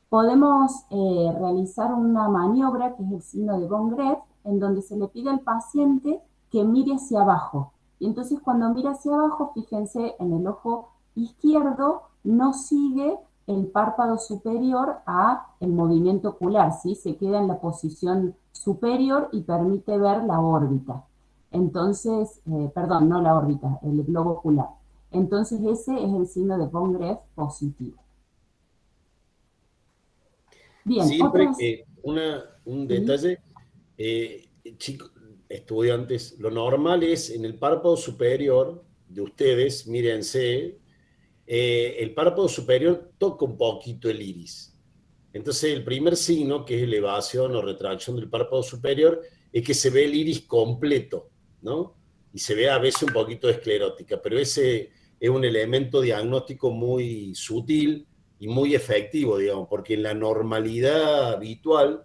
A: Podemos realizar una maniobra, que es el signo de Von Graeff, en donde se le pide al paciente que mire hacia abajo. Y entonces cuando mira hacia abajo, fíjense, en el ojo izquierdo no sigue el párpado superior a el movimiento ocular, ¿sí? Se queda en la posición superior y permite ver la órbita. Entonces, perdón, no la órbita, el globo ocular. Entonces ese es el signo de Von Graeff positivo. Bien,
B: Siempre
A: otros.
B: un
A: Sí,
B: detalle, chicos, estudiantes, lo normal es en el párpado superior de ustedes, mírense, el párpado superior toca un poquito el iris. Entonces, el primer signo, que es elevación o retracción del párpado superior, es que se ve el iris completo, ¿no? Y se ve a veces un poquito esclerótica, pero ese es un elemento diagnóstico muy sutil y muy efectivo, digamos, porque en la normalidad habitual,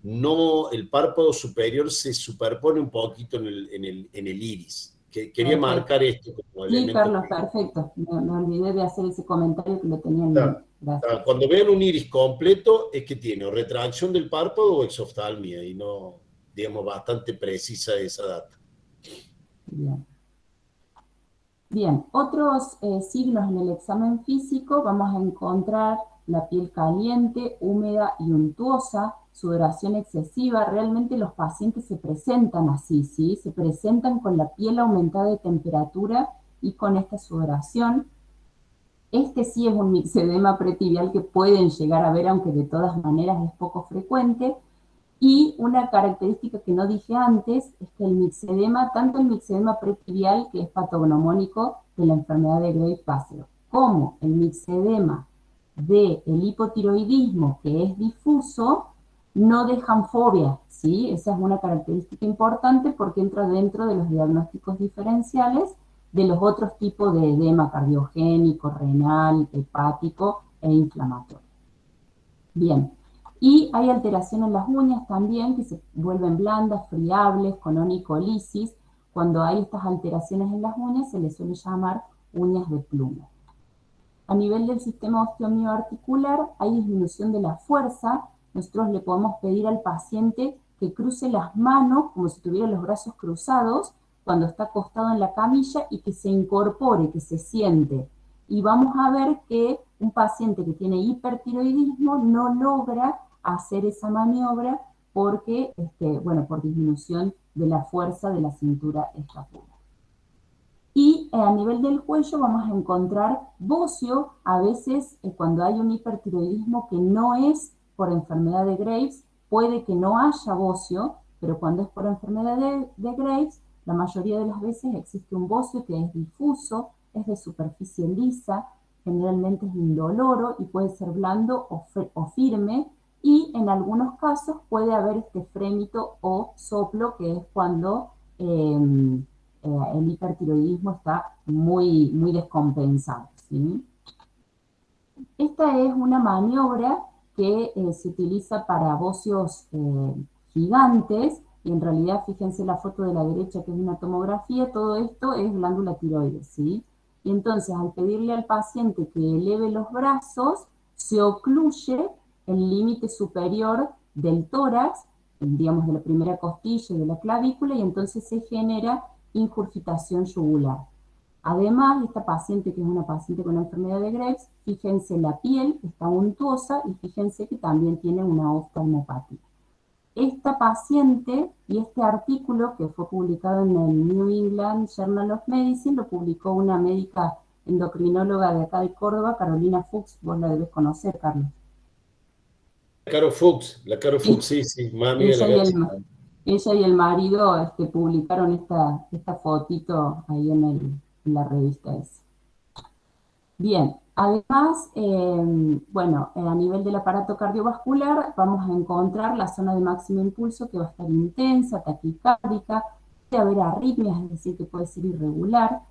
B: no, el párpado superior se superpone un poquito en el iris. Quería
A: perfecto.
B: marcar esto como
A: Sí,
B: elemento.
A: Carlos, perfecto. Me olvidé de hacer ese comentario que lo tenía en
B: Claro.
A: mente. Gracias.
B: Cuando vean un iris completo es que tiene o retracción del párpado o exoftalmia y no, digamos, bastante precisa esa data.
A: Bien. Bien, otros signos en el examen físico vamos a encontrar la piel caliente, húmeda y untuosa, sudoración excesiva. Realmente los pacientes se presentan así, ¿sí? Se presentan con la piel aumentada de temperatura y con esta sudoración. Este sí es un mixedema pretibial que pueden llegar a ver, aunque de todas maneras es poco frecuente. Y una característica que no dije antes es que el mixedema, tanto el mixedema pretibial, que es patognomónico de la enfermedad de Graves-Bassett, como el mixedema del hipotiroidismo, que es difuso, no dejan fobia, ¿sí? Esa es una característica importante porque entra dentro de los diagnósticos diferenciales de los otros tipos de edema cardiogénico, renal, hepático e inflamatorio. Bien, y hay alteración en las uñas también, que se vuelven blandas, friables, con onicolisis. Cuando hay estas alteraciones en las uñas se les suele llamar uñas de pluma. A nivel del sistema osteomioarticular hay disminución de la fuerza. Nosotros le podemos pedir al paciente que cruce las manos como si tuviera los brazos cruzados cuando está acostado en la camilla y que se incorpore, que se siente. Y vamos a ver que un paciente que tiene hipertiroidismo no logra hacer esa maniobra porque, bueno, por disminución de la fuerza de la cintura escapular. Y a nivel del cuello vamos a encontrar bocio, a veces cuando hay un hipertiroidismo que no es por enfermedad de Graves, puede que no haya bocio, pero cuando es por enfermedad de Graves, la mayoría de las veces existe un bocio que es difuso, es de superficie lisa, generalmente es indoloro y puede ser blando o firme, y en algunos casos puede haber este frémito o soplo, que es cuando el hipertiroidismo está muy, muy descompensado, ¿sí? Esta es una maniobra que se utiliza para bocios gigantes, y en realidad fíjense la foto de la derecha que es una tomografía, todo esto es glándula tiroides, ¿sí? Y entonces al pedirle al paciente que eleve los brazos, se ocluye el límite superior del tórax, digamos de la primera costilla y de la clavícula, y entonces se genera ingurgitación yugular. Además, esta paciente, que es una paciente con enfermedad de Graves, fíjense la piel, está untuosa y fíjense que también tiene una oftalmopatía. Esta paciente y este artículo que fue publicado en el New England Journal of Medicine lo publicó una médica endocrinóloga de acá de Córdoba, Carolina Fuchs, vos la debes conocer, Carlos.
B: La Caro
A: Sí,
B: Fuchs, sí, sí, más amiga de
A: ella
B: la
A: y
B: Gachi.
A: ella y el marido publicaron esta fotito ahí en la revista esa. Bien, además, bueno, a nivel del aparato cardiovascular vamos a encontrar la zona de máximo impulso que va a estar intensa, taquicárdica, puede haber arritmias, es decir, que puede ser irregular.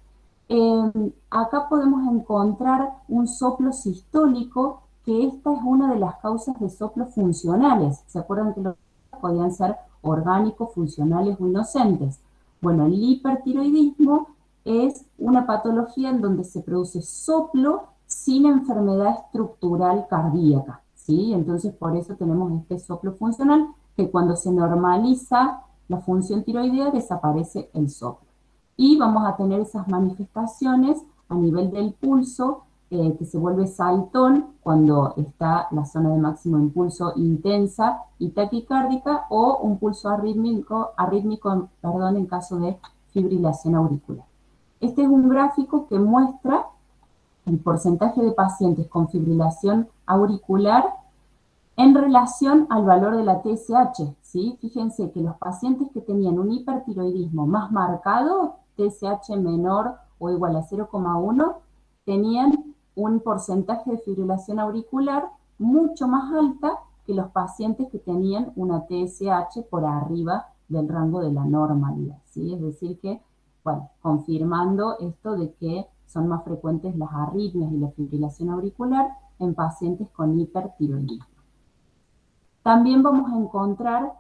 A: Acá podemos encontrar un soplo sistólico, que esta es una de las causas de soplos funcionales. ¿Se acuerdan que los podían ser orgánicos, funcionales o inocentes. Bueno, el hipertiroidismo es una patología en donde se produce soplo sin enfermedad estructural cardíaca, ¿sí? Entonces, por eso tenemos este soplo funcional, que cuando se normaliza la función tiroidea desaparece el soplo. Y vamos a tener esas manifestaciones a nivel del pulso, que se vuelve saltón cuando está la zona de máximo impulso intensa y taquicárdica, o un pulso arrítmico en caso de fibrilación auricular. Este es un gráfico que muestra el porcentaje de pacientes con fibrilación auricular en relación al valor de la TSH, ¿sí? Fíjense que los pacientes que tenían un hipertiroidismo más marcado, TSH menor o igual a 0,1, tenían un porcentaje de fibrilación auricular mucho más alta que los pacientes que tenían una TSH por arriba del rango de la normalidad, ¿sí? Es decir que, bueno, confirmando esto de que son más frecuentes las arritmias y la fibrilación auricular en pacientes con hipertiroidismo. También vamos a encontrar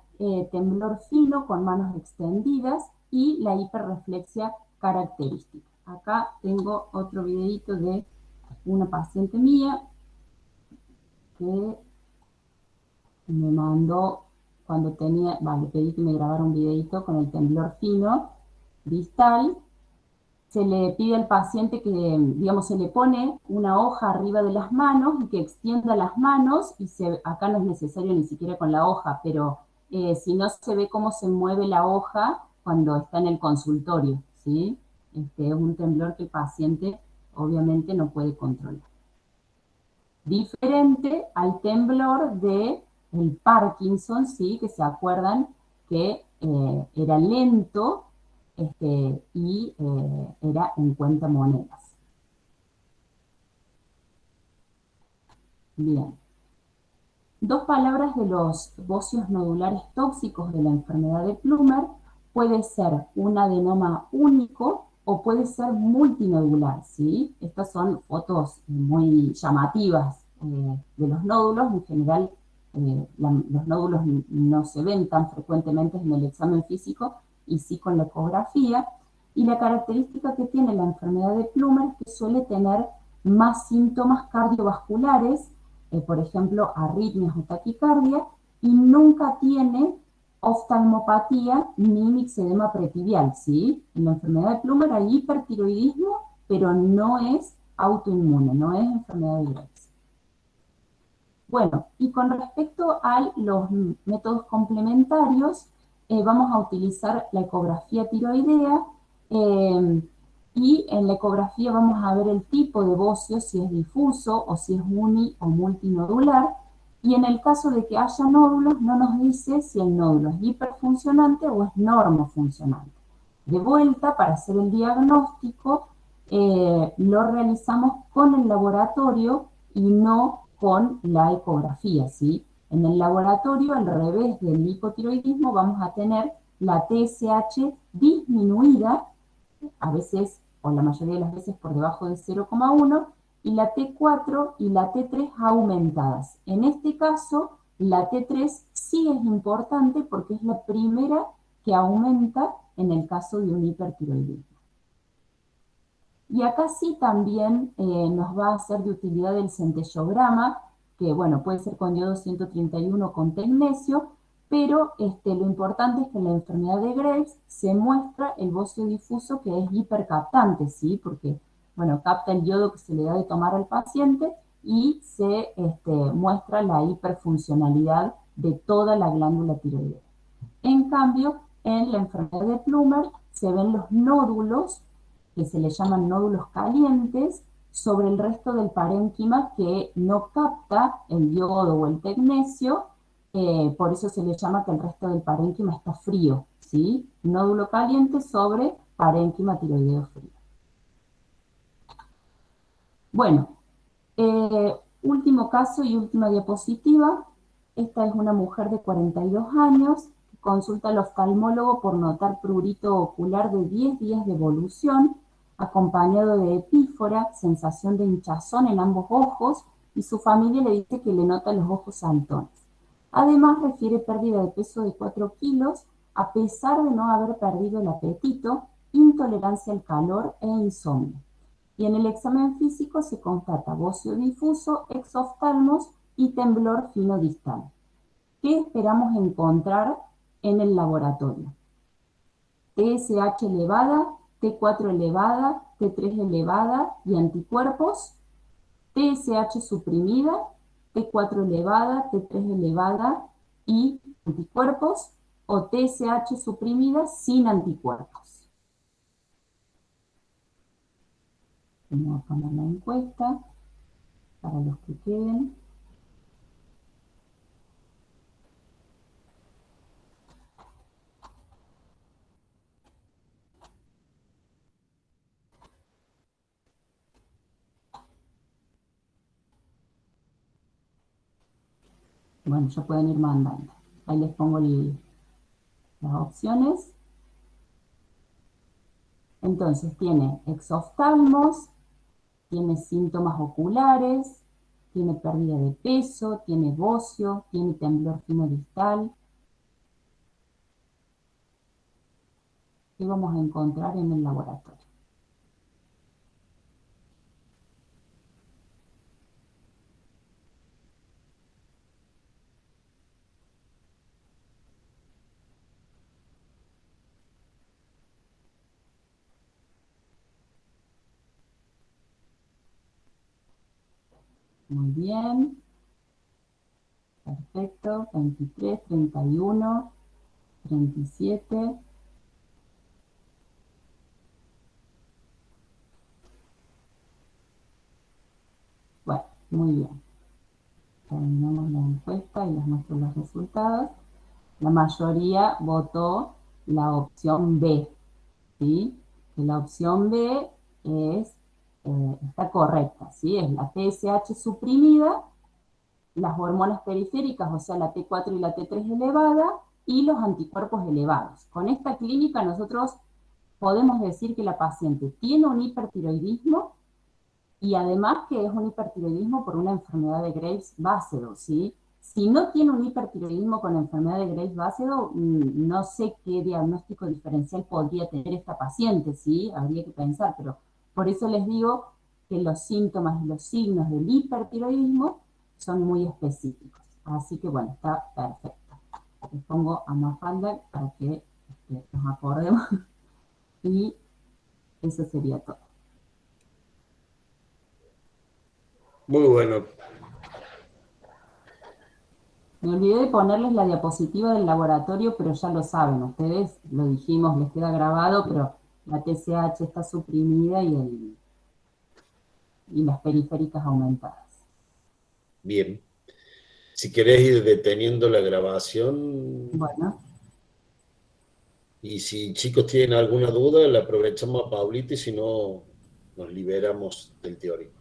A: temblor fino con manos extendidas y la hiperreflexia característica. Acá tengo otro videito de una paciente mía que me mandó cuando tenía, le pedí que me grabara un videito con el temblor fino distal. Se le pide al paciente que, digamos, se le pone una hoja arriba de las manos y que extienda las manos, y acá no es necesario ni siquiera con la hoja, pero si no se ve cómo se mueve la hoja cuando está en el consultorio, ¿sí? Es un temblor que el paciente obviamente no puede controlar. Diferente al temblor de el Parkinson, ¿sí? Que se acuerdan que era lento, y era en cuentamonedas. Bien. Dos palabras de los bocios nodulares tóxicos de la enfermedad de Plummer. Puede ser un adenoma único o puede ser multinodular, ¿sí? Estas son fotos muy llamativas de los nódulos. En general, los nódulos no se ven tan frecuentemente en el examen físico, y sí con la ecografía. Y la característica que tiene la enfermedad de Plummer es que suele tener más síntomas cardiovasculares, por ejemplo, arritmias o taquicardia, y nunca tiene oftalmopatía ni mixedema pretibial, ¿sí? En la enfermedad de Plummer hay hipertiroidismo, pero no es autoinmune, no es enfermedad de Graves. Bueno, y con respecto a los métodos complementarios, vamos a utilizar la ecografía tiroidea, y en la ecografía vamos a ver el tipo de bocio, si es difuso o si es uni o multinodular, y en el caso de que haya nódulos no nos dice si el nódulo es hiperfuncionante o es normofuncionante. De vuelta, para hacer el diagnóstico, lo realizamos con el laboratorio y no con la ecografía, ¿sí? En el laboratorio, al revés del hipotiroidismo, vamos a tener la TSH disminuida, a veces, o la mayoría de las veces, por debajo de 0,1, y la T4 y la T3 aumentadas. En este caso, la T3 sí es importante porque es la primera que aumenta en el caso de un hipertiroidismo. Y acá sí también nos va a ser de utilidad el centellograma, que bueno, puede ser con yodo 131 con tecnesio, pero lo importante es que en la enfermedad de Graves se muestra el bocio difuso, que es hipercaptante, ¿sí? Porque, bueno, capta el yodo que se le da de tomar al paciente y se muestra la hiperfuncionalidad de toda la glándula tiroidea. En cambio, en la enfermedad de Plummer se ven los nódulos, que se le llaman nódulos calientes, sobre el resto del parénquima que no capta el yodo o el tecnesio, por eso se le llama que el resto del parénquima está frío, ¿sí? Nódulo caliente sobre parénquima tiroideo frío. Bueno, último caso y última diapositiva. Esta es una mujer de 42 años que consulta al oftalmólogo por notar prurito ocular de 10 días de evolución, acompañado de epífora, sensación de hinchazón en ambos ojos, y su familia le dice que le nota los ojos saltones. Además, refiere pérdida de peso de 4 kilos, a pesar de no haber perdido el apetito, intolerancia al calor e insomnio. Y en el examen físico se constata bocio difuso, exoftalmos y temblor fino distal. ¿Qué esperamos encontrar en el laboratorio? TSH elevada, T4 elevada, T3 elevada y anticuerpos, TSH suprimida, T4 elevada, T3 elevada y anticuerpos, o TSH suprimida sin anticuerpos. Vamos a poner la encuesta para los que queden. Bueno, ya pueden ir mandando. Ahí les pongo las opciones. Entonces tiene exoftalmos, tiene síntomas oculares, tiene pérdida de peso, tiene bocio, tiene temblor fino distal. ¿Qué vamos a encontrar en el laboratorio? Muy bien. Perfecto. 23, 31, 37. Bueno, muy bien. Terminamos la encuesta y les muestro los resultados. La mayoría votó la opción B, ¿sí? Que la opción B está correcta, ¿sí? Es la TSH suprimida, las hormonas periféricas, o sea, la T4 y la T3 elevada, y los anticuerpos elevados. Con esta clínica nosotros podemos decir que la paciente tiene un hipertiroidismo y además que es un hipertiroidismo por una enfermedad de Graves-Basedow, ¿sí? Si no tiene un hipertiroidismo con enfermedad de Graves-Basedow, no sé qué diagnóstico diferencial podría tener esta paciente, ¿sí? Habría que pensar, pero por eso les digo que los síntomas y los signos del hipertiroidismo son muy específicos. Así que bueno, está perfecto. Les pongo a Mafalda para que nos acordemos y eso sería todo.
B: Muy bueno.
A: Me olvidé de ponerles la diapositiva del laboratorio, pero ya lo saben, ustedes lo dijimos, les queda grabado, pero la TSH está suprimida y las periféricas aumentadas.
B: Bien. Si querés ir deteniendo la grabación,
A: Bueno,
B: y si chicos tienen alguna duda, la aprovechamos a Paulita y si no, nos liberamos del teórico.